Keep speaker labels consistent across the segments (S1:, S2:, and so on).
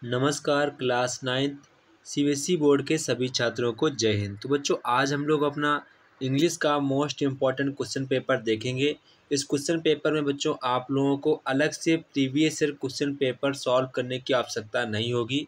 S1: नमस्कार class 9th CBSE board के सभी छात्रों को जय हिंद। तो बच्चों आज हम लोग अपना इंग्लिश का मोस्ट इम्पॉर्टेंट क्वेश्चन पेपर देखेंगे। इस क्वेश्चन पेपर में बच्चों आप लोगों को अलग से previous year question paper solve करने की आवश्यकता नहीं होगी।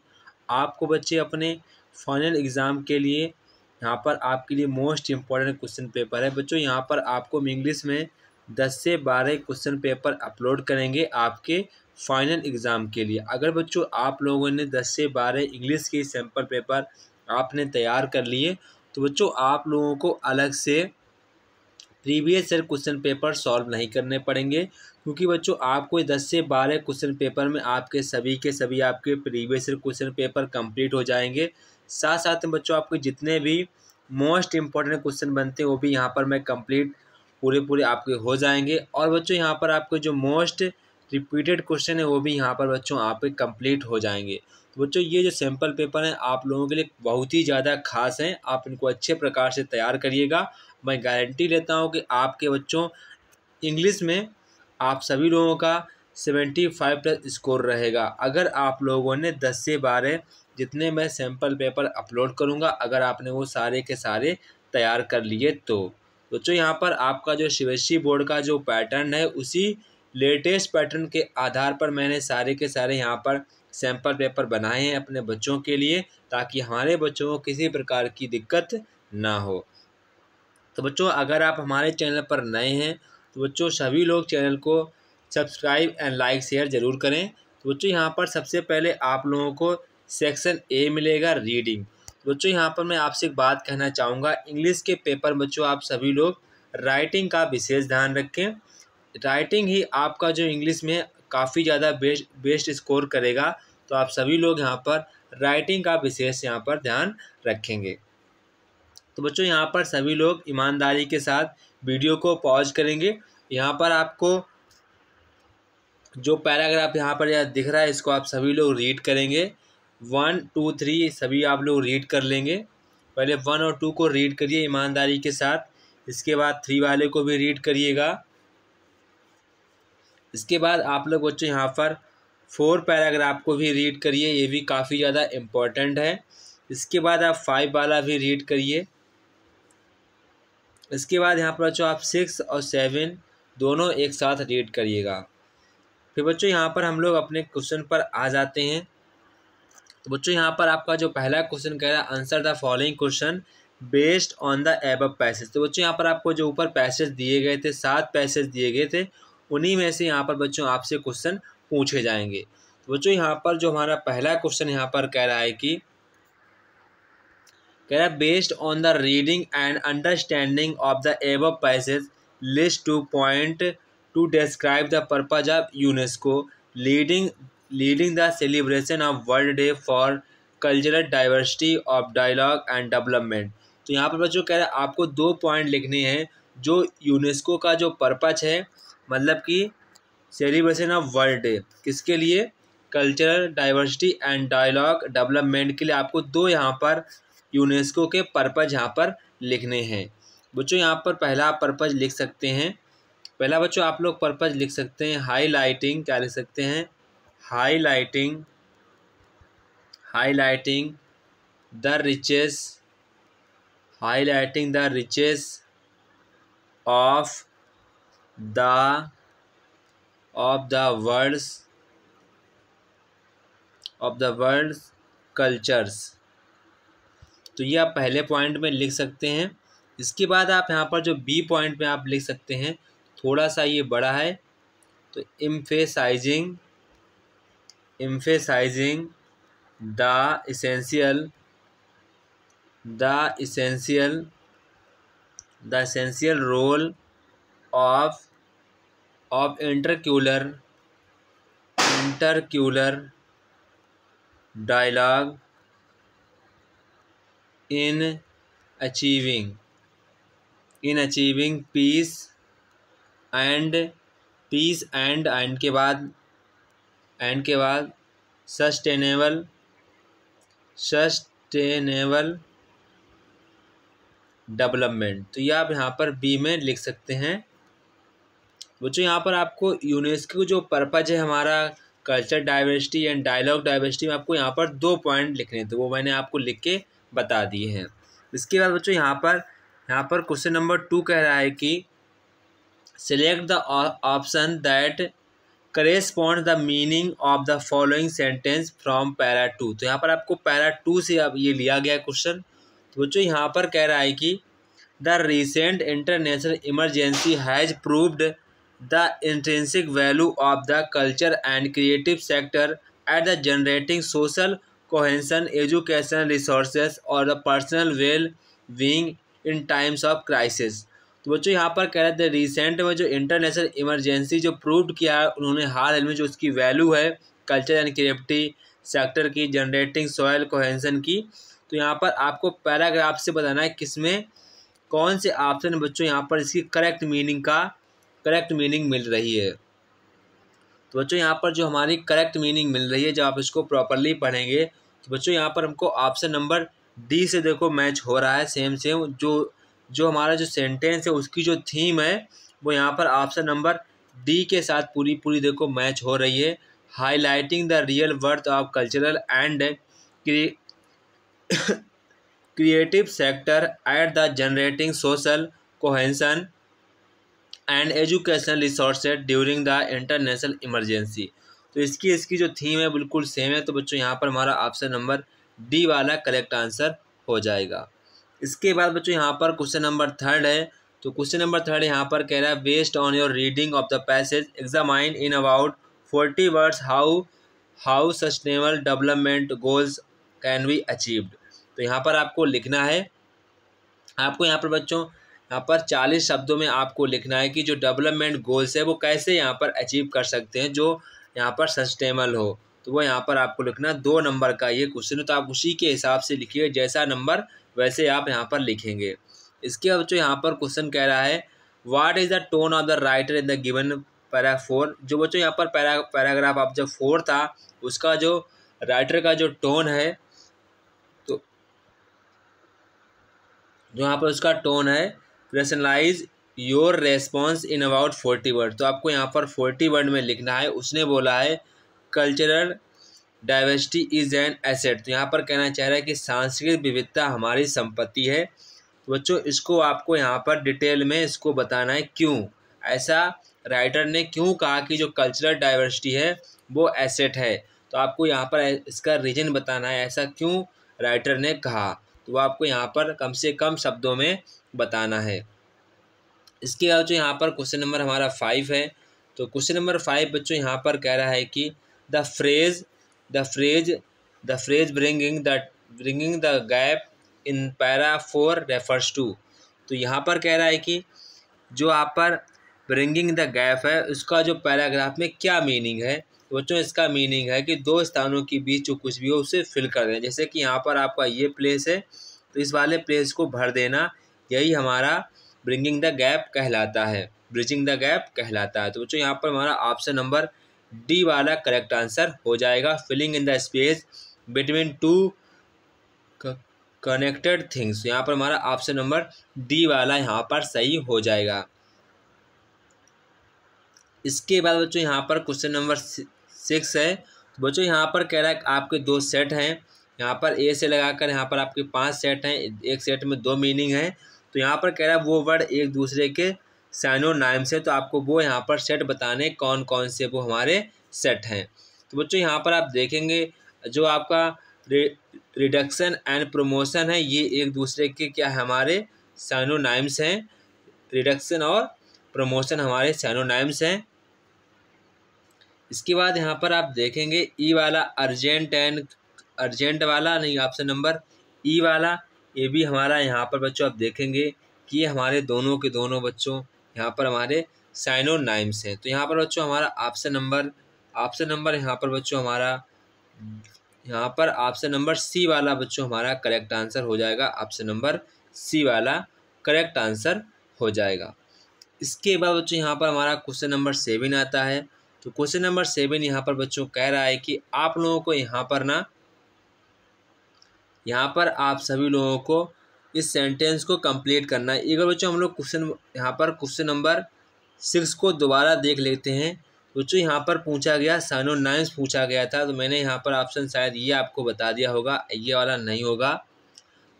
S1: आपको बच्चे अपने फाइनल एग्ज़ाम के लिए यहाँ पर आपके लिए मोस्ट इम्पॉर्टेंट क्वेश्चन पेपर है। बच्चों यहाँ पर आपको इंग्लिश में 10 से 12 क्वेश्चन पेपर अपलोड करेंगे आपके फाइनल एग्ज़ाम के लिए। अगर बच्चों आप लोगों ने 10 से 12 इंग्लिश के सैम्पल पेपर आपने तैयार कर लिए तो बच्चों आप लोगों को अलग से previous year question paper solve नहीं करने पड़ेंगे, क्योंकि बच्चों आपको 10 से 12 क्वेश्चन पेपर में आपके सभी के सभी आपके previous year question paper complete हो जाएंगे। साथ साथ में बच्चों आपके जितने भी मोस्ट इम्पॉर्टेंट क्वेश्चन बनते हैं वो भी यहाँ पर मैं कंप्लीट पूरे आपके हो जाएंगे। और बच्चों यहाँ पर आपके जो मोस्ट रिपीटेड क्वेश्चन है वो भी यहाँ पर बच्चों आपके कंप्लीट हो जाएंगे। तो बच्चों ये जो सैम्पल पेपर हैं आप लोगों के लिए बहुत ही ज़्यादा खास हैं, आप इनको अच्छे प्रकार से तैयार करिएगा। मैं गारंटी लेता हूँ कि आपके बच्चों इंग्लिश में आप सभी लोगों का 75+ स्कोर रहेगा अगर आप लोगों ने 10 से 12 जितने मैं सैम्पल पेपर अपलोड करूँगा अगर आपने वो सारे के सारे तैयार कर लिए तो। बच्चों यहाँ पर आपका जो सीबीएसई बोर्ड का जो पैटर्न है उसी लेटेस्ट पैटर्न के आधार पर मैंने सारे के सारे यहाँ पर सैम्पल पेपर बनाए हैं अपने बच्चों के लिए, ताकि हमारे बच्चों को किसी प्रकार की दिक्कत ना हो। तो बच्चों अगर आप हमारे चैनल पर नए हैं तो बच्चों सभी लोग चैनल को सब्सक्राइब एंड लाइक शेयर ज़रूर करें। तो बच्चों यहाँ पर सबसे पहले आप लोगों को सेक्शन ए मिलेगा रीडिंग। तो बच्चों यहाँ पर मैं आपसे एक बात कहना चाहूँगा, इंग्लिश के पेपर बच्चों आप सभी लोग राइटिंग का विशेष ध्यान रखें। राइटिंग ही आपका जो इंग्लिश में काफ़ी ज़्यादा बेस्ट स्कोर करेगा, तो आप सभी लोग यहाँ पर राइटिंग का विशेष यहाँ पर ध्यान रखेंगे। तो बच्चों यहाँ पर सभी लोग ईमानदारी के साथ वीडियो को पॉज करेंगे। यहाँ पर आपको जो पैराग्राफ यहाँ पर दिख रहा है इसको आप सभी लोग रीड करेंगे। 1, 2, 3 सभी आप लोग रीड कर लेंगे। पहले 1 और 2 को रीड करिए ईमानदारी के साथ, इसके बाद 3 वाले को भी रीड करिएगा। इसके बाद आप लोग बच्चों यहाँ पर 4 पैराग्राफ को भी रीड करिए, ये भी काफ़ी ज़्यादा इम्पोर्टेंट है। इसके बाद आप 5 वाला भी रीड करिए। इसके बाद यहाँ पर बच्चों आप 6 और 7 दोनों एक साथ रीड करिएगा। फिर बच्चों यहाँ पर हम लोग अपने क्वेश्चन पर आ जाते हैं। तो बच्चों यहाँ पर आपका जो पहला क्वेश्चन कह रहा है answer the following question based on the above passage. तो बच्चों यहाँ पर आपको जो ऊपर पैसेज दिए गए थे 7 पैसेज दिए गए थे, उन्हीं में से यहाँ पर बच्चों आपसे क्वेश्चन पूछे जाएंगे। तो बच्चों यहाँ पर जो हमारा पहला क्वेश्चन यहाँ पर कह रहा है based on the reading and understanding of the above passage list 2 point to describe the purpose of UNESCO leading the celebration of world day for cultural diversity of dialogue and development. तो यहाँ पर बच्चों कह रहे हैं आपको 2 point लिखने हैं जो यूनेस्को का जो पर्पज है, मतलब कि सेलिब्रेशन ऑफ वर्ल्ड डे किसके लिए, cultural diversity and dialogue development के लिए आपको 2 यहाँ पर यूनेस्को के पर्पज यहाँ पर लिखने हैं। बच्चों यहाँ पर पहला पर्पज लिख सकते हैं, पहला बच्चों आप लोग पर्पज लिख सकते हैं हाईलाइटिंग, क्या लिख सकते हैं, highlighting the riches of the world's cultures. तो ये आप पहले पॉइंट में लिख सकते हैं। इसके बाद आप यहाँ पर जो बी पॉइंट में आप लिख सकते हैं, थोड़ा सा ये बड़ा है, तो emphasising the essential role of intercultural dialogue in achieving peace and के बाद सस्टेनेबल डेवलपमेंट। तो ये आप यहाँ पर बी में लिख सकते हैं। बच्चों यहाँ पर आपको यूनेस्को जो पर्पज है हमारा culture diversity and dialogue diversity में आपको यहाँ पर 2 पॉइंट लिखने थे, वो मैंने आपको लिख के बता दिए हैं। इसके बाद बच्चों यहाँ पर क्वेश्चन नंबर 2 कह रहा है कि select the option that correspond the meaning of the following sentence from para 2। तो यहाँ पर आपको पैरा 2 से अब ये लिया गया क्वेश्चन। तो बच्चों यहाँ पर कह रहा है कि the recent international emergency has proved the intrinsic value of the culture and creative sector at the generating social cohesion, education resources और the personal well being in times of crisis. तो बच्चों यहाँ पर कह रहे थे रिसेंट में जो इंटरनेशनल इमरजेंसी जो प्रूव किया है उन्होंने हाल में जो उसकी वैल्यू है कल्चर एंड क्रिएटिविटी सेक्टर की, जनरेटिंग सोशल कोहेंशन की। तो यहाँ पर आपको पैराग्राफ से बताना है किसमें कौन से ऑप्शन बच्चों यहाँ पर इसकी करेक्ट मीनिंग मिल रही है। तो बच्चों यहाँ पर जो हमारी करेक्ट मीनिंग मिल रही है, जब आप इसको प्रॉपरली पढ़ेंगे तो बच्चों यहाँ पर हमको ऑप्शन नंबर डी से देखो मैच हो रहा है। सेम जो हमारा जो सेंटेंस है उसकी जो थीम है वो यहाँ पर ऑप्शन नंबर डी के साथ पूरी देखो मैच हो रही है। Highlighting the real worth of cultural and creative sector at the generating social cohesion and education resources during the international emergency. तो इसकी जो थीम है बिल्कुल सेम है। तो बच्चों यहाँ पर हमारा ऑप्शन नंबर डी वाला करेक्ट आंसर हो जाएगा। इसके बाद बच्चों यहाँ पर क्वेश्चन नंबर 3 है। तो क्वेश्चन नंबर 3 यहाँ पर कह रहा है based on your reading of the passage examine in about 40 words how sustainable development goals can be achieved. तो यहाँ पर आपको लिखना है, आपको यहाँ पर बच्चों यहाँ पर 40 शब्दों में आपको लिखना है कि जो डेवलपमेंट गोल्स है वो कैसे यहाँ पर अचीव कर सकते हैं जो यहाँ पर सस्टेनेबल हो। तो वो यहाँ पर आपको लिखना 2 नंबर का ये क्वेश्चन है, तो आप उसी के हिसाब से लिखिए, जैसा नंबर वैसे आप यहाँ पर लिखेंगे। इसके बाद बच्चों यहाँ पर क्वेश्चन कह रहा है what is the tone of the writer in the given para 4। जो बच्चों यहाँ पर पैराग्राफ आप जब 4 था उसका जो राइटर का जो टोन है, तो जो यहाँ पर उसका टोन है personalise your response in about 40 word. तो आपको यहाँ पर 40 वर्ड में लिखना है। उसने बोला है cultural diversity is an asset. तो यहाँ पर कहना चाह रहा है कि सांस्कृतिक विविधता हमारी संपत्ति है। तो बच्चों इसको आपको यहाँ पर डिटेल में इसको बताना है क्यों ऐसा राइटर ने क्यों कहा कि जो कल्चरल डाइवर्सिटी है वो एसेट है। तो आपको यहाँ पर इसका रीजन बताना है ऐसा क्यों राइटर ने कहा। तो वो आपको यहाँ पर कम से कम शब्दों में बताना है। इसके बाद जो यहाँ पर क्वेश्चन नंबर हमारा 5 है। तो क्वेश्चन नंबर 5 बच्चों यहाँ पर कह रहा है कि the phrase bringing the gap in para 4 refers to. तो यहाँ पर कह रहा है कि जो आप पर ब्रिंगिंग द गैप है उसका जो पैराग्राफ में क्या मीनिंग है। तो बच्चों इसका मीनिंग है कि 2 स्थानों के बीच जो कुछ भी हो उसे फिल कर दें। जैसे कि यहाँ पर आपका ये प्लेस है तो इस वाले प्लेस को भर देना, यही हमारा ब्रिंगिंग द गैप कहलाता है, ब्रिजिंग द गैप कहलाता है। तो बच्चों यहाँ पर हमारा ऑप्शन नंबर डी वाला करेक्ट आंसर हो जाएगा। Filling in the space between 2 connected things. यहाँ पर हमारा ऑप्शन नंबर डी वाला यहाँ पर सही हो जाएगा। इसके बाद बच्चों यहाँ पर क्वेश्चन नंबर 6 है। तो बच्चों यहाँ पर कह रहा है आपके 2 सेट हैं, यहाँ पर ए से लगाकर यहाँ पर आपके 5 सेट हैं, एक सेट में 2 मीनिंग है। तो यहाँ पर कह रहा है वो वर्ड एक दूसरे के सिनोनिम से, तो आपको वो यहाँ पर सेट बताने कौन कौन से वो हमारे सेट हैं। तो बच्चों यहाँ पर आप देखेंगे जो आपका रिडक्शन एंड प्रमोशन है ये एक दूसरे के क्या हमारे सिनोनिम्स हैं, रिडक्शन और प्रमोशन हमारे सिनोनिम्स हैं। इसके बाद यहाँ पर आप देखेंगे ई वाला अर्जेंट वाला नहीं, ऑप्शन नंबर ई वाला ये भी हमारा यहाँ पर बच्चों आप देखेंगे कि ये हमारे दोनों के दोनों बच्चों यहाँ पर हमारे सिनोनिम्स हैं। तो यहाँ पर बच्चों हमारा ऑप्शन नंबर यहाँ पर बच्चों हमारा यहाँ पर ऑप्शन नंबर सी वाला बच्चों हमारा करेक्ट आंसर हो जाएगा। ऑप्शन नंबर सी वाला करेक्ट आंसर हो जाएगा। इसके बाद बच्चों यहाँ पर हमारा क्वेश्चन नंबर 7 आता है। तो क्वेश्चन नंबर 7 यहाँ पर बच्चों कह रहा है कि आप लोगों को यहाँ पर आप सभी लोगों को इस सेंटेंस को कंप्लीट करना है। एक बार बच्चों हम लोग यहाँ पर क्वेश्चन नंबर 6 को दोबारा देख लेते हैं। बच्चों यहाँ पर पूछा गया सिनोनिम्स पूछा गया था, तो मैंने यहाँ पर ऑप्शन शायद ये आपको बता दिया होगा, ये वाला नहीं होगा।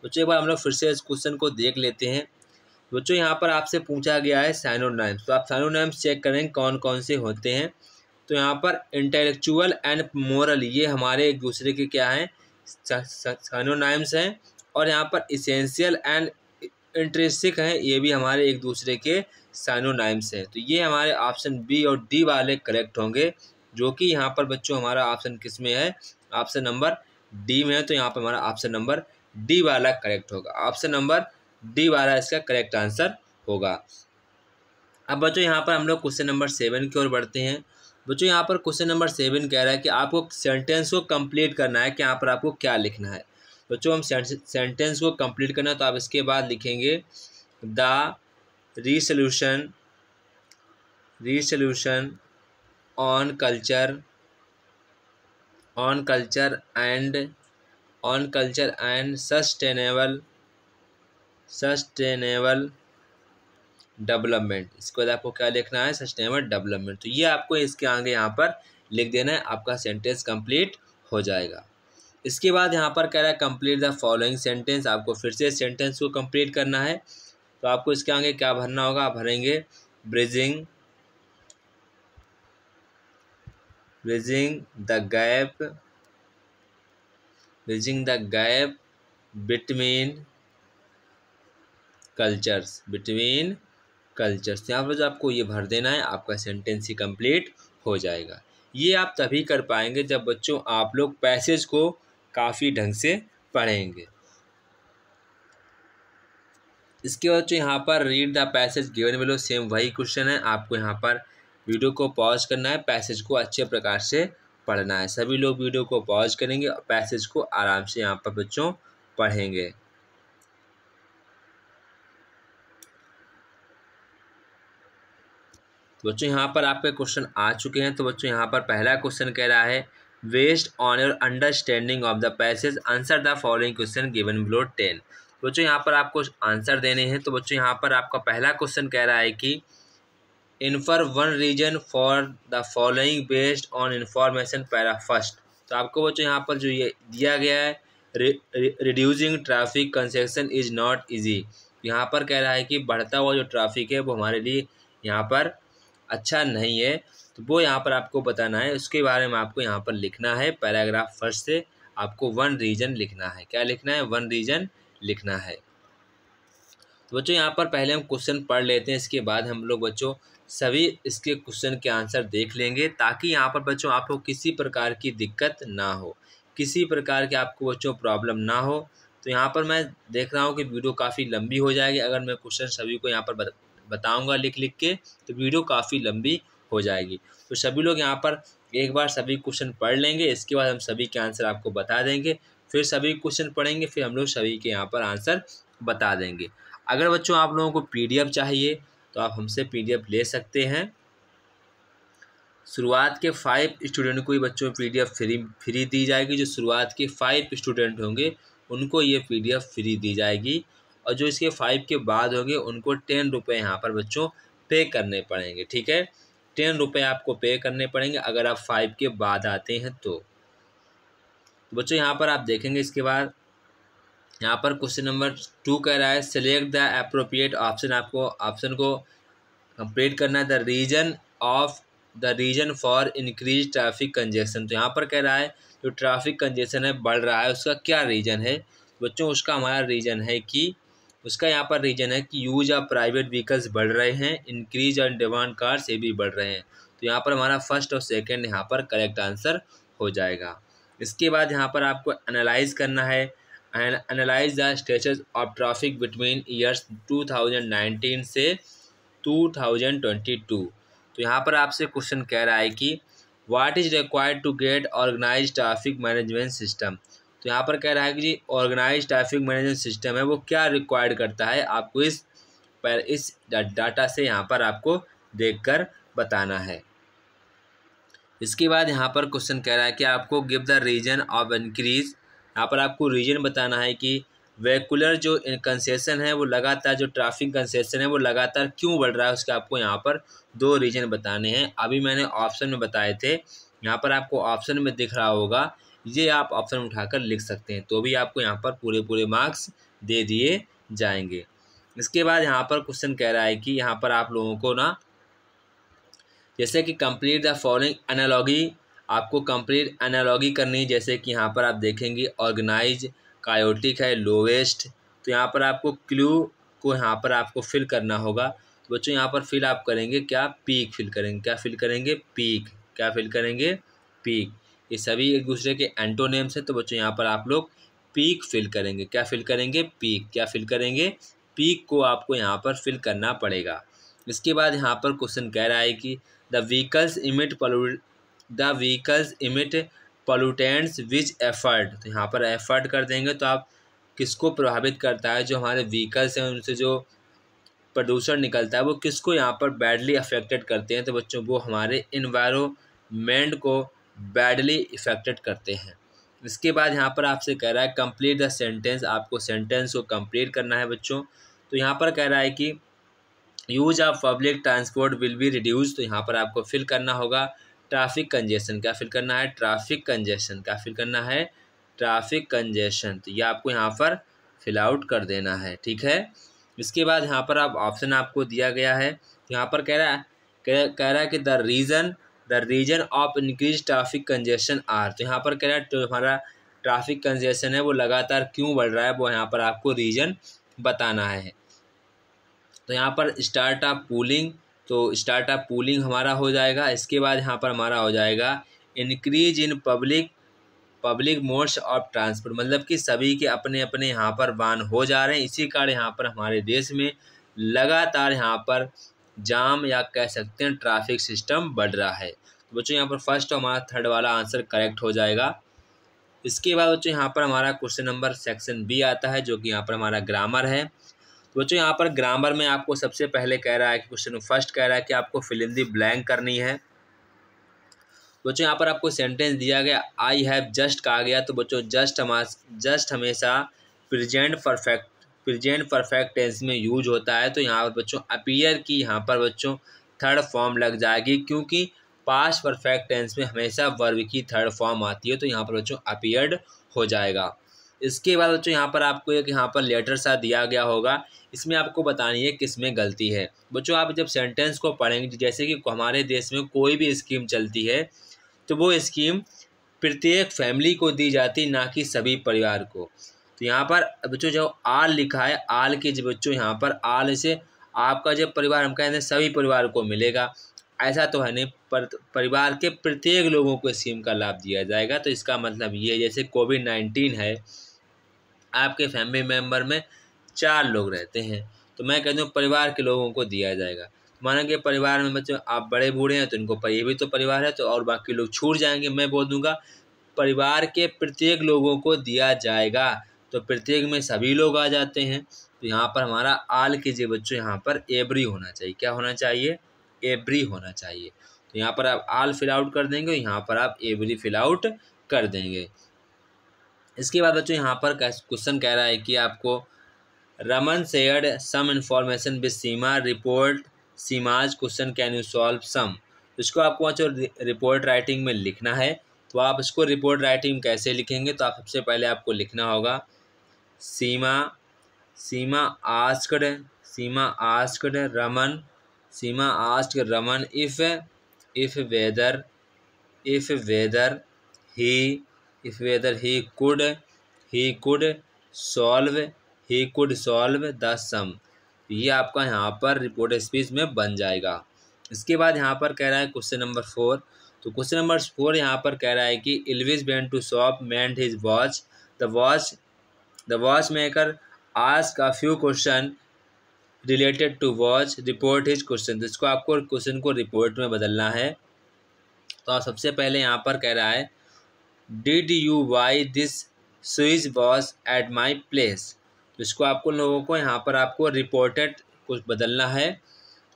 S1: बच्चों एक बार हम लोग फिर से इस क्वेश्चन को देख लेते हैं। बच्चों यहाँ पर आपसे पूछा गया है सिनोनिम्स, तो आप सिनोनिम्स चेक करें कौन कौन से होते हैं। तो यहाँ पर इंटेलेक्चुअल एंड मोरल, ये हमारे एक दूसरे के क्या हैं, सिनोनिम्स हैं। और यहाँ पर इसेंशियल एंड इंट्रिंसिक हैं, ये भी हमारे एक दूसरे के सिनोनिम्स हैं। तो ये हमारे ऑप्शन बी और डी वाले करेक्ट होंगे, जो कि यहाँ पर बच्चों हमारा ऑप्शन किस में है, ऑप्शन नंबर डी में है। तो यहाँ पर हमारा ऑप्शन नंबर डी वाला करेक्ट होगा, ऑप्शन नंबर डी वाला इसका करेक्ट आंसर होगा। अब बच्चों यहाँ पर हम लोग क्वेश्चन नंबर 7 की ओर बढ़ते हैं। बच्चों यहाँ पर क्वेश्चन नंबर 7 कह रहा है कि आपको सेंटेंस को कंप्लीट करना है कि यहाँ पर आपको क्या लिखना है। बच्चों हम सेंटेंस को कंप्लीट करना है, तो आप इसके बाद लिखेंगे the resolution on culture and sustainable development. इसके बाद आपको क्या लिखना है, सस्टेनेबल डेवलपमेंट। तो ये आपको इसके आगे यहाँ पर लिख देना है, आपका सेंटेंस कंप्लीट हो जाएगा। इसके बाद यहाँ पर कह रहा है कंप्लीट द फॉलोइंग सेंटेंस, आपको फिर से सेंटेंस को कंप्लीट करना है। तो आपको इसके आगे क्या भरना होगा, आप भरेंगे bridging the gap between cultures. यहाँ पर जो आपको ये भर देना है, आपका सेंटेंस ही कंप्लीट हो जाएगा। ये आप तभी कर पाएंगे जब बच्चों आप लोग पैसेज को काफ़ी ढंग से पढ़ेंगे। इसके बाद यहाँ पर read the passage given below, same वही क्वेश्चन है। आपको यहाँ पर वीडियो को पॉज करना है, पैसेज को अच्छे प्रकार से पढ़ना है। सभी लोग वीडियो को पॉज करेंगे और पैसेज को आराम से यहाँ पर बच्चों पढ़ेंगे। तो बच्चों यहाँ पर आपके क्वेश्चन आ चुके हैं। तो बच्चों यहाँ पर पहला क्वेश्चन कह रहा है based on your understanding of the passage answer the following question given below 10। बच्चों यहाँ पर आपको आंसर देने हैं। तो बच्चों यहाँ पर आपका पहला क्वेश्चन कह रहा है कि infer one reason for the following based on information para first. तो आपको बच्चों यहाँ पर जो ये दिया गया है reducing traffic congestion is not easy, यहाँ पर कह रहा है कि बढ़ता हुआ जो ट्रैफिक है वो हमारे लिए यहाँ पर अच्छा नहीं है। तो वो यहाँ पर आपको बताना है, उसके बारे में आपको यहाँ पर लिखना है। पैराग्राफ फर्स्ट से आपको वन रीजन लिखना है। क्या लिखना है, वन रीजन लिखना है। तो बच्चों यहाँ पर पहले हम क्वेश्चन पढ़ लेते हैं, इसके बाद हम लोग बच्चों सभी इसके क्वेश्चन के आंसर देख लेंगे, ताकि यहाँ पर बच्चों आपको किसी प्रकार की दिक्कत ना हो, किसी प्रकार के आपको बच्चों प्रॉब्लम ना हो। तो यहाँ पर मैं देख रहा हूँ कि वीडियो काफ़ी लंबी हो जाएगी। अगर मैं क्वेश्चन सभी को यहाँ पर बताऊँगा लिख के, तो वीडियो काफ़ी लंबी हो जाएगी। तो सभी लोग यहाँ पर एक बार सभी क्वेश्चन पढ़ लेंगे, इसके बाद हम सभी के आंसर आपको बता देंगे। फिर सभी क्वेश्चन पढ़ेंगे, फिर हम लोग सभी के यहाँ पर आंसर बता देंगे। अगर बच्चों आप लोगों को PDF चाहिए तो आप हमसे PDF ले सकते हैं। शुरुआत के 5 स्टूडेंट को ही बच्चों PDF फ्री दी जाएगी। जो शुरुआत के 5 स्टूडेंट होंगे उनको ये PDF फ्री दी जाएगी, और जो इसके 5 के बाद होंगे उनको 10 रुपये यहाँ पर बच्चों पे करने पड़ेंगे। ठीक है, 10 रुपये आपको पे करने पड़ेंगे अगर आप 5 के बाद आते हैं तो। बच्चों यहाँ पर आप देखेंगे, इसके बाद यहाँ पर क्वेश्चन नंबर 2 कह रहा है सिलेक्ट द एप्रोप्रिएट ऑप्शन। आपको ऑप्शन को कंप्लीट करना है। The reason for increase traffic congestion. तो यहाँ पर कह रहा है जो ट्रैफिक कंजेशन है बढ़ रहा है, उसका क्या रीज़न है। बच्चों उसका हमारा रीज़न है कि उसका यहाँ पर रीज़न है कि यूज ऑफ प्राइवेट व्हीकल्स बढ़ रहे हैं, इंक्रीज ऑन डिमांड कार्स ये भी बढ़ रहे हैं। तो यहाँ पर हमारा फर्स्ट और सेकेंड यहाँ पर करेक्ट आंसर हो जाएगा। इसके बाद यहाँ पर आपको एनालाइज करना है, and analyse the status of traffic between years 2019 से 2022। तो यहाँ पर आपसे क्वेश्चन कह रहा है कि what is required to get organise traffic management system. तो यहाँ पर कह रहा है कि जी ऑर्गेनाइज ट्रैफिक मैनेजमेंट सिस्टम है वो क्या रिक्वायर्ड करता है, आपको इस डाटा से यहाँ पर आपको देखकर बताना है। इसके बाद यहाँ पर क्वेश्चन कह रहा है कि आपको give the reason of increase. यहाँ पर आपको रीजन बताना है कि वेहिकुलर जो कंसेशन है वो लगातार, जो ट्रैफिक कंसेशन है वो लगातार क्यों बढ़ रहा है, उसके आपको यहाँ पर 2 रीज़न बताने हैं। अभी मैंने ऑप्शन में बताए थे, यहाँ पर आपको ऑप्शन में दिख रहा होगा, ये आप ऑप्शन उठाकर लिख सकते हैं, तो भी आपको यहाँ पर पूरे मार्क्स दे दिए जाएंगे। इसके बाद यहाँ पर क्वेश्चन कह रहा है कि यहाँ पर आप लोगों को ना, जैसे कि कंप्लीट द फॉलोइंग एनालॉगी, आपको कंप्लीट एनालॉगी करनी है। जैसे कि यहाँ पर आप देखेंगे ऑर्गेनाइज, कायोटिक है, लोवेस्ट, तो यहाँ पर आपको क्लू को यहाँ पर आपको फिल करना होगा। तो बच्चों यहाँ पर फिल आप करेंगे क्या, पीक फिल करेंगे। क्या फिल करेंगे, पीक। क्या फिल करेंगे, पीक। ये सभी एक दूसरे के एंटोनेम्स हैं, तो बच्चों यहाँ पर आप लोग पीक फिल करेंगे। क्या फिल करेंगे, पीक। क्या फिल करेंगे, पीक को आपको यहाँ पर फिल करना पड़ेगा। इसके बाद यहाँ पर क्वेश्चन कह रहा है कि the vehicles emit pollutants which effort, तो यहाँ पर एफर्ट कर देंगे तो आप किसको प्रभावित करता है, जो हमारे व्हीकल्स हैं उनसे जो प्रदूषण निकलता है वो किसको यहाँ पर बैडली अफेक्टेड करते हैं, तो बच्चों वो हमारे इन्वायरमेंट को बैडली इफेक्टेड करते हैं। इसके बाद यहाँ पर आपसे कह रहा है कंप्लीट द सेंटेंस, आपको सेंटेंस को कंप्लीट करना है बच्चों। तो यहाँ पर कह रहा है कि use of public transport will be reduce, तो यहाँ पर आपको फिल करना होगा ट्रैफिक कंजेशन। क्या फिल करना है, ट्रैफिक कंजेशन। क्या फिल करना है, ट्रैफिक कंजेशन। तो ये आपको यहाँ पर फिल आउट कर देना है, ठीक है। इसके बाद यहाँ पर आप ऑप्शन आपको दिया गया है, यहाँ पर कह रहा है कि the reason of increase traffic congestion are, तो यहाँ पर कह रहा है तो हमारा ट्रैफिक कंजेशन है वो लगातार क्यों बढ़ रहा है, वो यहाँ पर आपको रीजन बताना है। तो यहाँ पर स्टार्टअप पूलिंग, तो स्टार्टअप पूलिंग हमारा हो जाएगा। इसके बाद यहाँ पर हमारा हो जाएगा increase in public modes of transport, मतलब कि सभी के अपने अपने यहाँ पर वाहन हो जा रहे हैं, इसी कारण यहाँ पर हमारे देश में लगातार यहाँ पर जाम या कह सकते हैं ट्रैफिक सिस्टम बढ़ रहा है। तो बच्चों यहाँ पर फर्स्ट हमारा थर्ड वाला आंसर करेक्ट हो जाएगा। इसके बाद बच्चों यहाँ पर हमारा क्वेश्चन नंबर सेक्शन बी आता है, जो कि यहाँ पर हमारा ग्रामर है। तो बच्चों यहाँ पर ग्रामर में आपको सबसे पहले कह रहा है कि क्वेश्चन फर्स्ट कह रहा है कि आपको फिल इन द ब्लैंक करनी है। बच्चों यहाँ पर आपको सेंटेंस दिया गया आई हैव जस्ट कहा गया, तो बच्चों जस्ट हमेशा प्रेजेंट परफेक्ट टेंस में यूज होता है। तो यहाँ पर बच्चों अपीयर की यहाँ पर बच्चों थर्ड फॉर्म लग जाएगी, क्योंकि पास्ट परफेक्ट टेंस में हमेशा वर्ब की थर्ड फॉर्म आती है, तो यहाँ पर बच्चों अपीयर्ड हो जाएगा। इसके बाद बच्चों यहाँ पर आपको एक यहाँ पर लेटर सा दिया गया होगा, इसमें आपको बतानी है किस में गलती है। बच्चों आप जब सेंटेंस को पढ़ेंगे, जैसे कि हमारे देश में कोई भी स्कीम चलती है तो वो स्कीम प्रत्येक फैमिली को दी जाती, ना कि सभी परिवार को। तो यहाँ पर बच्चों जो आल लिखा है, आल के जो बच्चों यहाँ पर आल से आपका जब परिवार, हम कहते हैं सभी परिवार को मिलेगा, ऐसा तो है नहीं, पर परिवार के प्रत्येक लोगों को स्कीम का लाभ दिया जाएगा। तो इसका मतलब ये, जैसे कोविड-19 है, आपके फैमिली मेम्बर में 4 लोग रहते हैं, तो मैं कहता हूँ परिवार के लोगों को दिया जाएगा। माना कि परिवार में बच्चों आप बड़े बूढ़े हैं तो इनको ये भी तो परिवार है, तो और बाकी लोग छूट जाएंगे। मैं बोल दूंगा परिवार के प्रत्येक लोगों को दिया जाएगा, तो प्रत्येक में सभी लोग आ जाते हैं। तो यहाँ पर हमारा आल कीजिए बच्चों, यहाँ पर एवरी होना चाहिए। क्या होना चाहिए, एवरी होना चाहिए। तो यहाँ पर आप आल फिल आउट कर देंगे, यहाँ पर आप एवरी फिल आउट कर देंगे। इसके बाद बच्चों यहाँ पर क्वेश्चन कह रहा है कि आपको Raman shared some information with Seema report Seema's question can you solve some, इसको आपको जो रिपोर्ट राइटिंग में लिखना है। तो आप इसको रिपोर्ट राइटिंग कैसे लिखेंगे, तो आप सबसे पहले आपको लिखना होगा Seema asked Raman if whether he could solve the sum, ये आपका यहाँ पर रिपोर्ट स्पीच में बन जाएगा। इसके बाद यहाँ पर कह रहा है क्वेश्चन नंबर 4, तो क्वेश्चन नंबर 4 यहाँ पर कह रहा है कि Elvis went to shop mend his watch, the watchmaker asked a few question related to watch, report his question, तो इसको आपको क्वेश्चन को रिपोर्ट में बदलना है। तो आप सबसे पहले यहाँ पर कह रहा है Did you buy this switch watch at my place, तो इसको आपको लोगों को यहाँ पर आपको रिपोर्टेड कुछ बदलना है।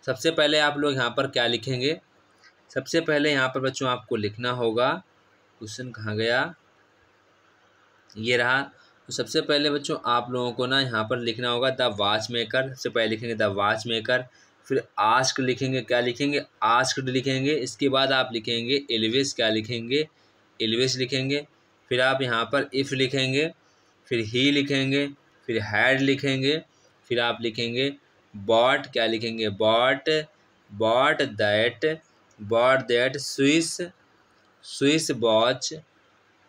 S1: सबसे पहले आप लोग यहाँ पर क्या लिखेंगे, सबसे पहले यहाँ पर बच्चों आपको लिखना होगा, क्वेश्चन कहाँ गया, ये रहा। तो सबसे पहले बच्चों आप लोगों को ना यहाँ पर लिखना होगा द वॉच मेकर। सबसे पहले लिखेंगे द वॉच मेकर, फिर आस्क लिखेंगे, क्या लिखेंगे, आस्क्ड लिखेंगे। इसके बाद आप लिखेंगे एल्विस, क्या लिखेंगे, एल्विस लिखेंगे। फिर आप यहाँ पर इफ़ लिखेंगे, फिर ही लिखेंगे, फिर हैड लिखेंगे, फिर आप लिखेंगे बॉट, क्या लिखेंगे, bought, bought that Swiss, Swiss watch,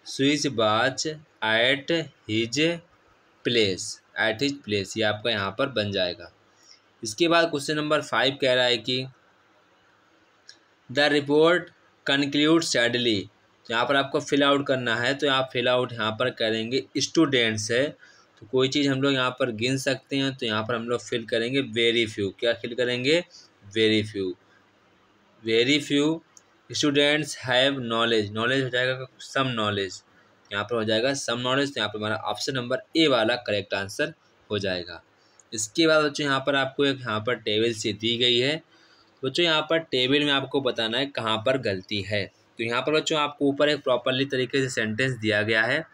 S1: Swiss watch at his place, at his place, ये आपका यहाँ पर बन जाएगा। इसके बाद क्वेश्चन नंबर 5 कह रहा है कि द रिपोर्ट कंक्लूड सैडली। तो यहाँ पर आपको फिल आउट करना है, तो आप फिल आउट यहाँ पर करेंगे स्टूडेंट्स है, तो कोई चीज़ हम लोग यहाँ पर गिन सकते हैं, तो यहाँ पर हम लोग फिल करेंगे वेरी फ्यू, क्या फिल करेंगे, very few, very few students have knowledge, knowledge हो जाएगा सम नॉलेज, यहाँ पर हो जाएगा सम नॉलेज। तो यहाँ पर हमारा ऑप्शन नंबर ए वाला करेक्ट आंसर हो जाएगा। इसके बाद बच्चों यहाँ पर आपको एक यहाँ पर टेबल सी दी गई है। बच्चों यहाँ पर टेबल में आपको बताना है कहाँ पर गलती है। तो यहाँ पर बच्चों आपको ऊपर एक प्रॉपरली तरीके से सेंटेंस दिया गया है।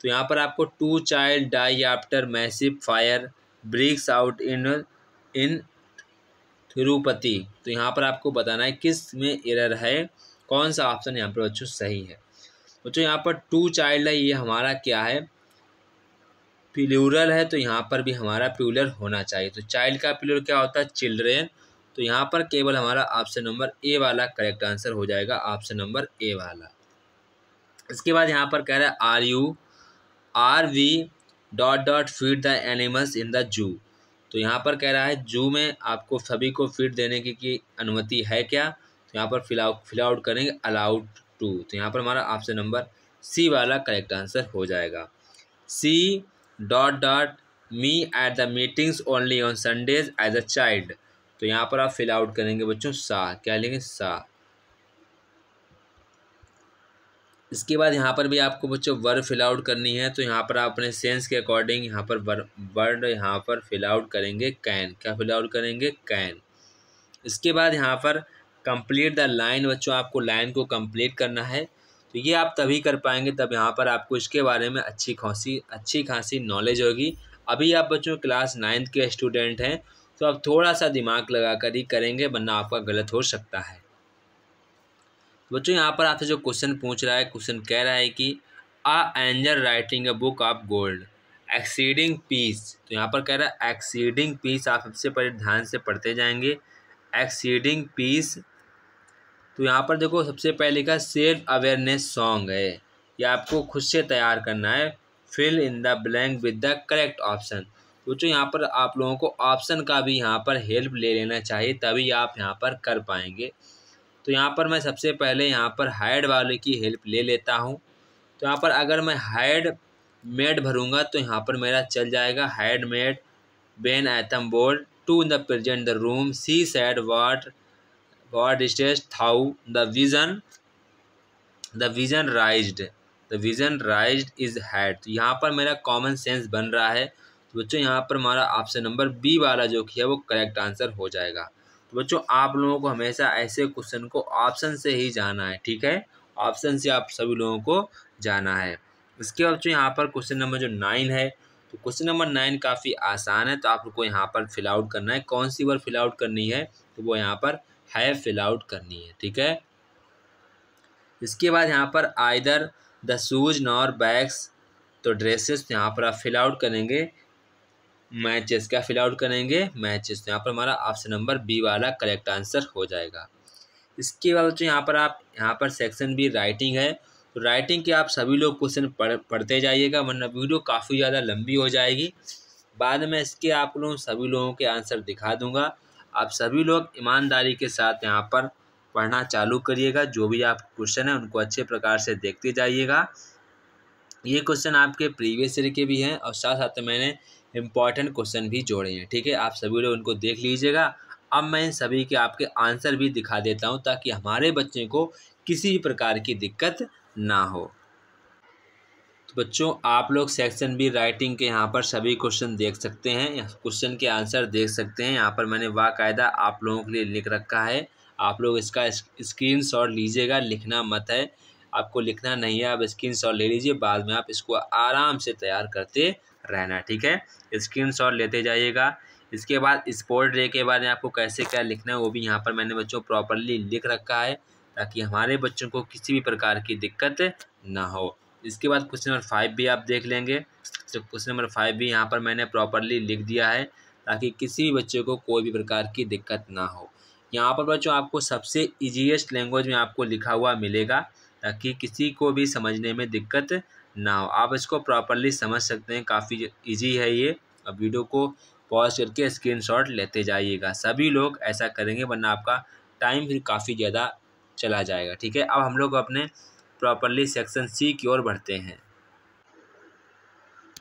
S1: तो यहाँ पर आपको 2 child die after massive fire breaks out in Tirupati. तो यहाँ पर आपको बताना है किस में एरर है, कौन सा ऑप्शन यहाँ पर बच्चों सही है। बच्चों यहाँ पर 2 चाइल्ड है, ये हमारा क्या है, प्लूरल है, तो यहाँ पर भी हमारा प्लूरल होना चाहिए। तो चाइल्ड का प्लूरल क्या होता है, चिल्ड्रेन। तो यहाँ पर केवल हमारा ऑप्शन नंबर ए वाला करेक्ट आंसर हो जाएगा, ऑप्शन नंबर ए वाला। इसके बाद यहाँ पर कह रहा है आर वी डॉट feed the animals in the zoo. तो यहाँ पर कह रहा है जू में आपको सभी को फीड देने की अनुमति है क्या, तो यहाँ पर फिल आउट करेंगे अलाउड टू। तो यहाँ पर हमारा ऑप्शन नंबर सी वाला करेक्ट आंसर हो जाएगा। See dot me at the meetings only on Sundays as a child. तो यहाँ पर आप फिल आउट करेंगे बच्चों सा, क्या लेंगे, सा। इसके बाद यहाँ पर भी आपको बच्चों वर्ड फिल आउट करनी है। तो यहाँ पर आप अपने सेंस के अकॉर्डिंग यहाँ पर वर्ड यहाँ पर फिल आउट करेंगे कैन, क्या फिल आउट करेंगे, कैन। इसके बाद यहाँ पर कंप्लीट द लाइन, बच्चों आपको लाइन को कंप्लीट करना है। तो ये आप तभी कर पाएंगे तब यहाँ पर आपको इसके बारे में अच्छी खासी नॉलेज होगी। अभी आप बच्चों क्लास 9th के स्टूडेंट हैं, तो आप थोड़ा सा दिमाग लगा कर ही करेंगे, वरना आपका गलत हो सकता है। बच्चों यहाँ पर आपसे जो क्वेश्चन पूछ रहा है, क्वेश्चन कह रहा है कि a angel writing a book of gold exceeding peace. तो यहाँ पर कह रहा है एक्सीडिंग पीस, आप सबसे पहले ध्यान से पढ़ते जाएंगे, एक्सीडिंग पीस। तो यहाँ पर देखो सबसे पहले का सेल्फ अवेयरनेस सॉन्ग है, ये आपको खुद से तैयार करना है। Fill in the blank with the correct option. तो यहाँ पर आप लोगों को ऑप्शन का भी यहाँ पर हेल्प ले लेना चाहिए, तभी आप यहाँ पर कर पाएंगे। तो यहाँ पर मैं सबसे पहले यहाँ पर हाइड वाले की हेल्प ले लेता हूँ। तो यहाँ पर अगर मैं हाइड मेड भरूंगा तो यहाँ पर मेरा चल जाएगा, had made Ben Adhem bold to in the present the room see said what stage thou the vision raised is head. तो यहाँ पर मेरा कॉमन सेंस बन रहा है। तो बच्चों यहाँ पर हमारा ऑप्शन नंबर बी वाला जो कि है वो करेक्ट आंसर हो जाएगा। तो बच्चों आप लोगों को हमेशा ऐसे क्वेश्चन को ऑप्शन से ही जाना है, ठीक है, ऑप्शन से आप सभी लोगों को जाना है। इसके बाद बच्चों यहाँ पर क्वेश्चन नंबर जो 9 है, तो क्वेश्चन नंबर 9 काफ़ी आसान है। तो आप लोग को यहाँ पर फिल आउट करना है, कौन सी वर्ड फिल आउट करनी है, तो वो यहाँ पर हैव फिल आउट करनी है, ठीक है। इसके बाद यहाँ पर either the shoes nor bags, तो ड्रेसेस, यहाँ पर आप फिल आउट करेंगे मैचेस, क्या फिल आउट करेंगे, मैचेस। तो यहाँ पर हमारा ऑप्शन नंबर बी वाला करेक्ट आंसर हो जाएगा। इसके बाद बच्चों यहाँ पर आप यहाँ पर सेक्शन बी राइटिंग है। तो राइटिंग के आप सभी लोग क्वेश्चन पढ़ते जाइएगा, वरना वीडियो काफ़ी ज़्यादा लंबी हो जाएगी। बाद में इसके आप लोग सभी लोगों के आंसर दिखा दूंगा। आप सभी लोग ईमानदारी के साथ यहाँ पर पढ़ना चालू करिएगा, जो भी आप क्वेश्चन है उनको अच्छे प्रकार से देखते जाइएगा। ये क्वेश्चन आपके प्रीवियस ईयर के भी हैं और साथ साथ मैंने इम्पॉर्टेंट क्वेश्चन भी जोड़े हैं, ठीक है। आप सभी लोग उनको देख लीजिएगा। अब मैं इन सभी के आपके आंसर भी दिखा देता हूं, ताकि हमारे बच्चे को किसी भी प्रकार की दिक्कत ना हो। तो बच्चों आप लोग सेक्शन बी राइटिंग के यहाँ पर सभी क्वेश्चन देख सकते हैं, क्वेश्चन के आंसर देख सकते हैं। यहाँ पर मैंने बाकायदा आप लोगों के लिए लिख रखा है, आप लोग इसका स्क्रीनशॉट लीजिएगा, लिखना मत है। आपको लिखना नहीं है, आप स्क्रीनशॉट ले लीजिए, बाद में आप इसको आराम से तैयार करते रहना, ठीक है। स्क्रीनशॉट लेते जाइएगा। इसके बाद स्पोर्ट डे के बारे में आपको कैसे क्या लिखना है वो भी यहाँ पर मैंने बच्चों प्रॉपरली लिख रखा है, ताकि हमारे बच्चों को किसी भी प्रकार की दिक्कत ना हो। इसके बाद क्वेश्चन नंबर 5 भी आप देख लेंगे। तो क्वेश्चन नंबर 5 भी यहाँ पर मैंने प्रॉपरली लिख दिया है, ताकि किसी भी बच्चे को कोई भी प्रकार की दिक्कत ना हो। यहाँ पर बच्चों आपको सबसे ईजीएस्ट लैंग्वेज में आपको लिखा हुआ मिलेगा, ताकि किसी को भी समझने में दिक्कत ना हो। आप इसको प्रॉपरली समझ सकते हैं, काफ़ी ईजी है ये। अब वीडियो को पॉज करके स्क्रीनशॉट लेते जाइएगा, सभी लोग ऐसा करेंगे, वरना आपका टाइम फिर काफ़ी ज़्यादा चला जाएगा, ठीक है। अब हम लोग अपने प्रॉपरली सेक्शन सी की ओर बढ़ते हैं।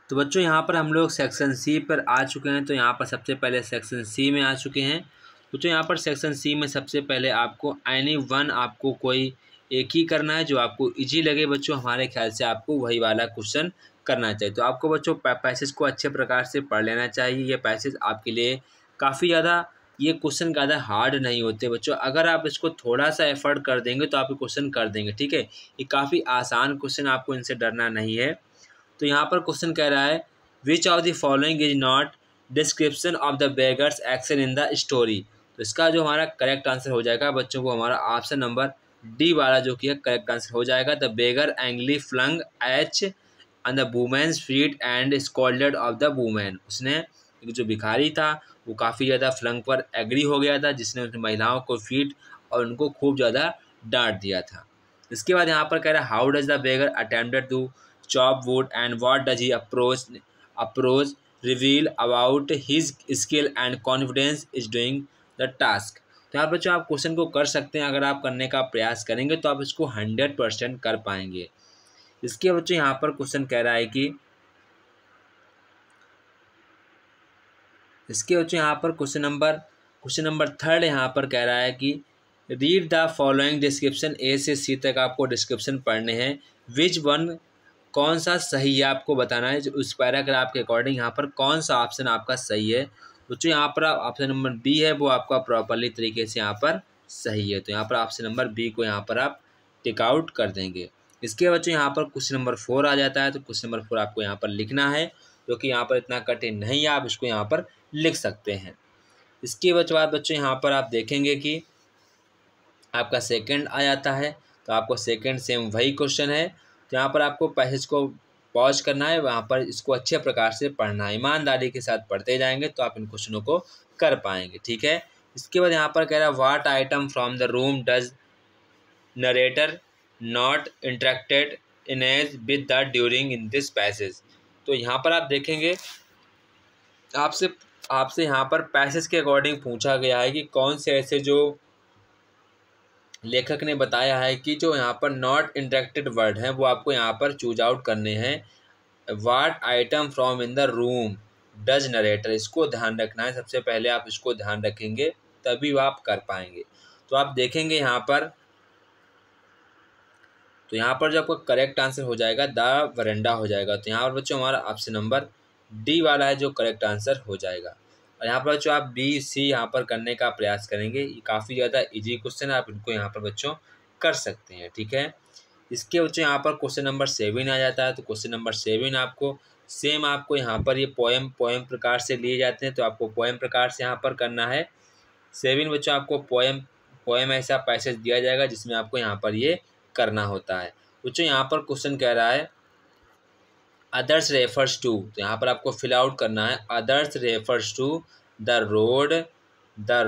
S1: तो बच्चों यहाँ पर हम लोग सेक्शन सी पर आ चुके हैं। तो यहाँ पर सबसे पहले सेक्शन सी में आ चुके हैं। बच्चों यहाँ पर सेक्शन सी में सबसे पहले आपको एनी वन आपको कोई एक ही करना है जो आपको इजी लगे। बच्चों हमारे ख्याल से आपको वही वाला क्वेश्चन करना चाहिए। तो आपको बच्चों पैसेज को अच्छे प्रकार से पढ़ लेना चाहिए। ये पैसेज आपके लिए काफ़ी ज़्यादा, ये क्वेश्चन ज़्यादा हार्ड नहीं होते बच्चों। अगर आप इसको थोड़ा सा एफर्ट कर देंगे तो आप ये क्वेश्चन कर देंगे, ठीक है। ये काफ़ी आसान क्वेश्चन, आपको इनसे डरना नहीं है। तो यहाँ पर क्वेश्चन कह रहा है which of the following is not description of the beggars action in the story. तो इसका जो हमारा करेक्ट आंसर हो जाएगा बच्चों को हमारा ऑप्शन नंबर डी वाला जो कि है करेक्ट आंसर हो जाएगा। The beggar angrily flung each on the women's feet and scolded of the women. उसने जो भिखारी था वो काफ़ी ज़्यादा फ्लंग पर एग्री हो गया था, जिसने उसने महिलाओं को फीट और उनको खूब ज़्यादा डांट दिया था। इसके बाद यहाँ पर कह रहा है how does the beggar attempted to chop wood and what does he approach reveal about his skill and confidence is doing the task। तो यहाँ बच्चों आप क्वेश्चन को कर सकते हैं, अगर आप करने का प्रयास करेंगे तो आप इसको 100% कर पाएंगे। इसके बच्चों यहाँ पर क्वेश्चन कह रहा है कि इसके बच्चों यहाँ पर क्वेश्चन नंबर 3 यहाँ पर कह रहा है कि रीड द फॉलोइंग डिस्क्रिप्शन। ए से सी तक आपको डिस्क्रिप्शन पढ़ने हैं। विच वन, कौन सा सही है आपको बताना है। उस पैराग्राफ के अकॉर्डिंग यहाँ पर कौन सा ऑप्शन आपका सही है। बच्चों यहाँ पर ऑप्शन नंबर बी है वो आपका प्रॉपरली तरीके से यहाँ पर सही है। तो यहाँ पर ऑप्शन नंबर बी को यहाँ पर आप टिक आउट कर देंगे। इसके बच्चों यहाँ पर क्वेश्चन नंबर 4 आ जाता है। तो क्वेश्चन नंबर 4 आपको यहाँ पर लिखना है, जो कि यहाँ पर इतना कठिन नहीं है, आप इसको यहाँ पर लिख सकते हैं। इसके बाद बच्चों यहाँ पर आप देखेंगे कि आपका सेकंड आ जाता है। तो आपको सेकंड सेम वही क्वेश्चन है। तो यहाँ पर आपको पैसेज को पॉज करना है, वहाँ पर इसको अच्छे प्रकार से पढ़ना है, ईमानदारी के साथ पढ़ते जाएंगे तो आप इन क्वेश्चनों को कर पाएंगे, ठीक है। इसके बाद यहाँ पर कह रहा है what item from the room does narrator not interacted in as with the during in this passage. तो यहाँ पर आप देखेंगे आपसे यहाँ पर पैसेज के अकॉर्डिंग पूछा गया है कि कौन से ऐसे जो लेखक ने बताया है कि जो यहाँ पर नॉट इंटरेक्टेड वर्ड हैं वो आपको यहाँ पर चूज आउट करने हैं। What item from in the room does narrator, इसको ध्यान रखना है। सबसे पहले आप इसको ध्यान रखेंगे तभी वो आप कर पाएंगे। तो आप देखेंगे यहाँ पर, तो यहाँ पर जो आपका करेक्ट आंसर हो जाएगा द वरेंडा हो जाएगा। तो यहाँ पर बच्चों हमारा ऑप्शन नंबर डी वाला है जो करेक्ट आंसर हो जाएगा। और यहाँ पर बच्चों आप बी सी यहाँ पर करने का प्रयास करेंगे। ये काफ़ी ज़्यादा इजी क्वेश्चन है, आप इनको यहाँ पर बच्चों कर सकते हैं, ठीक है। इसके बच्चों यहाँ पर क्वेश्चन नंबर 7 आ जाता है। तो क्वेश्चन नंबर 7 आपको सेम आपको यहाँ पर ये पोएम प्रकार से लिए जाते हैं। तो आपको पोएम प्रकार से यहाँ पर करना है। 7 बच्चों आपको पोएम ऐसा पैसेज दिया जाएगा जिसमें आपको यहाँ पर ये करना होता है। बच्चों यहाँ पर क्वेश्चन कह रहा है अदर्स रेफर्स टू। तो यहाँ पर आपको फिल आउट करना है others refers to the road that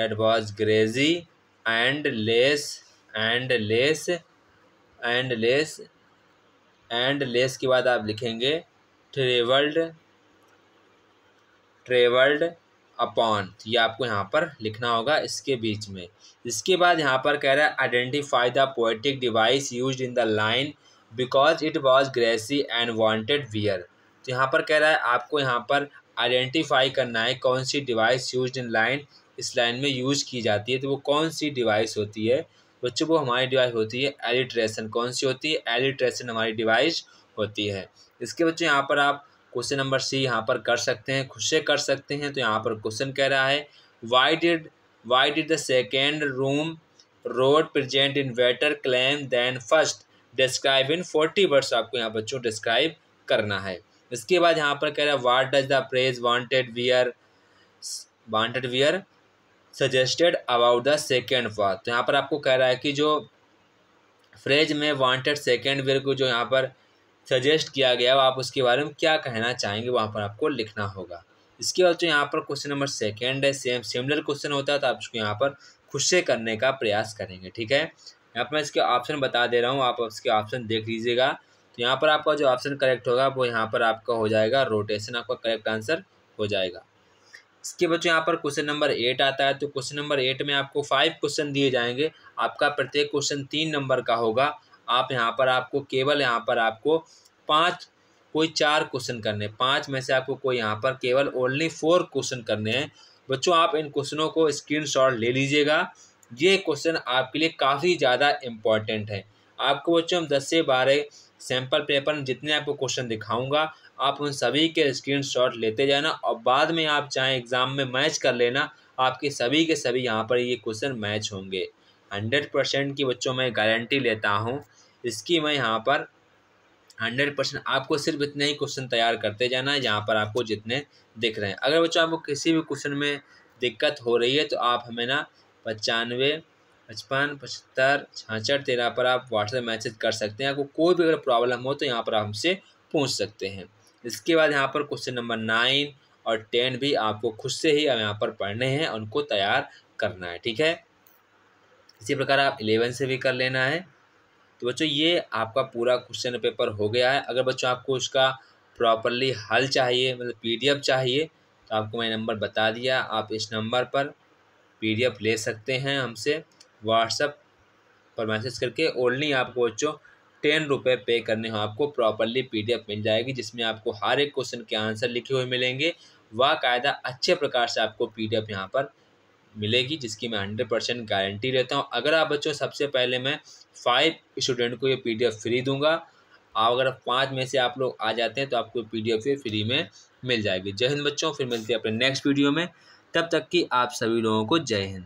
S1: was grassy and less के बाद आप लिखेंगे ट्रेवल्ड अपॉन। ये आपको यहाँ पर लिखना होगा इसके बीच में। इसके बाद यहाँ पर कह रहा है identify the poetic device used in the line because it was grassy and wanted wear. तो यहाँ पर कह रहा है आपको यहाँ पर आइडेंटिफाई करना है कौन सी डिवाइस यूज्ड इन लाइन, इस लाइन में यूज़ की जाती है। तो वो कौन सी डिवाइस होती है बच्चों, वो हमारी डिवाइस होती है एलिट्रेशन। कौन सी होती है? एलिट्रेशन हमारी डिवाइस होती है। इसके बच्चों यहाँ पर आप क्वेश्चन नंबर सी यहाँ पर कर सकते हैं, खुद से कर सकते हैं। तो यहाँ पर क्वेश्चन कह रहा है why did the second room road present in better claim than first, describe in 40 words. आपको यहाँ बच्चों डिस्क्राइब करना है। इसके बाद यहाँ पर कह रहा है what does the phrase wanted wear suggested about the second path. तो यहाँ पर आपको कह रहा है कि जो फ्रेज में वांटेड सेकेंड वियर को जो यहाँ पर सजेस्ट किया गया आप उसके बारे में क्या कहना चाहेंगे, वहाँ पर आपको लिखना होगा। इसके बाद जो यहाँ पर क्वेश्चन नंबर सेकेंड है, सिमिलर क्वेश्चन होता है तो आप इसको यहाँ पर खुद से करने का प्रयास करेंगे। ठीक है, यहाँ पर मैं इसके ऑप्शन बता दे रहा हूँ, आप इसके ऑप्शन देख लीजिएगा। तो यहाँ पर आपका जो ऑप्शन करेक्ट होगा वो यहाँ पर आपका हो जाएगा रोटेशन, आपका करेक्ट आंसर हो जाएगा। इसके बच्चों यहाँ पर क्वेश्चन नंबर 8 आता है। तो क्वेश्चन नंबर 8 में आपको 5 क्वेश्चन दिए जाएंगे। आपका प्रत्येक क्वेश्चन 3 नंबर का होगा। आप यहाँ पर आपको केवल यहाँ पर आपको 4 क्वेश्चन करने, 5 में से आपको कोई यहाँ पर केवल ओनली 4 क्वेश्चन करने हैं। बच्चों आप इन क्वेश्चनों को स्क्रीनशॉट ले लीजिएगा। ये क्वेश्चन आपके लिए काफ़ी ज़्यादा इम्पॉर्टेंट है। आपको बच्चों हम 10 से 12 सैम्पल पेपर में जितने आपको क्वेश्चन दिखाऊंगा आप उन सभी के स्क्रीनशॉट लेते जाना और बाद में आप चाहे एग्ज़ाम में मैच कर लेना, आपके सभी के सभी यहाँ पर ये क्वेश्चन मैच होंगे। 100% की बच्चों मैं गारंटी लेता हूँ इसकी। मैं यहाँ पर 100% आपको सिर्फ इतने ही क्वेश्चन तैयार करते जाना है यहाँ पर आपको जितने दिख रहे हैं। अगर बच्चों आपको किसी भी क्वेश्चन में दिक्कत हो रही है तो आप हमें ना 95 55 75 66 13 पर आप व्हाट्सएप मैसेज कर सकते हैं। आपको कोई भी अगर प्रॉब्लम हो तो यहाँ पर आप हमसे पूछ सकते हैं। इसके बाद यहाँ पर क्वेश्चन नंबर 9 और 10 भी आपको खुद से ही यहाँ पर पढ़ने हैं, उनको तैयार करना है। ठीक है, इसी प्रकार आप 11 से भी कर लेना है। तो बच्चों ये आपका पूरा क्वेश्चन पेपर हो गया है। अगर बच्चों आपको उसका प्रॉपरली हल चाहिए, मतलब PDF चाहिए, तो आपको मैं नंबर बता दिया, आप इस नंबर पर PDF ले सकते हैं हमसे व्हाट्सएप पर मैसेज करके। ओनली आपको बच्चों 10 रुपये पे करने हो, आपको प्रॉपरली PDF मिल जाएगी जिसमें आपको हर एक क्वेश्चन के आंसर लिखे हुए मिलेंगे। बाकायदा अच्छे प्रकार से आपको PDF यहाँ पर मिलेगी जिसकी मैं 100% गारंटी लेता हूँ। अगर आप बच्चों सबसे पहले मैं 5 स्टूडेंट को ये PDF फ्री दूंगा, और अगर 5 में से आप लोग आ जाते हैं तो आपको PDF ये फ्री में मिल जाएगी। जय हिंद बच्चों, फिर मिलते हैं अपने नेक्स्ट वीडियो में। तब तक कि आप सभी लोगों को जय हिंद।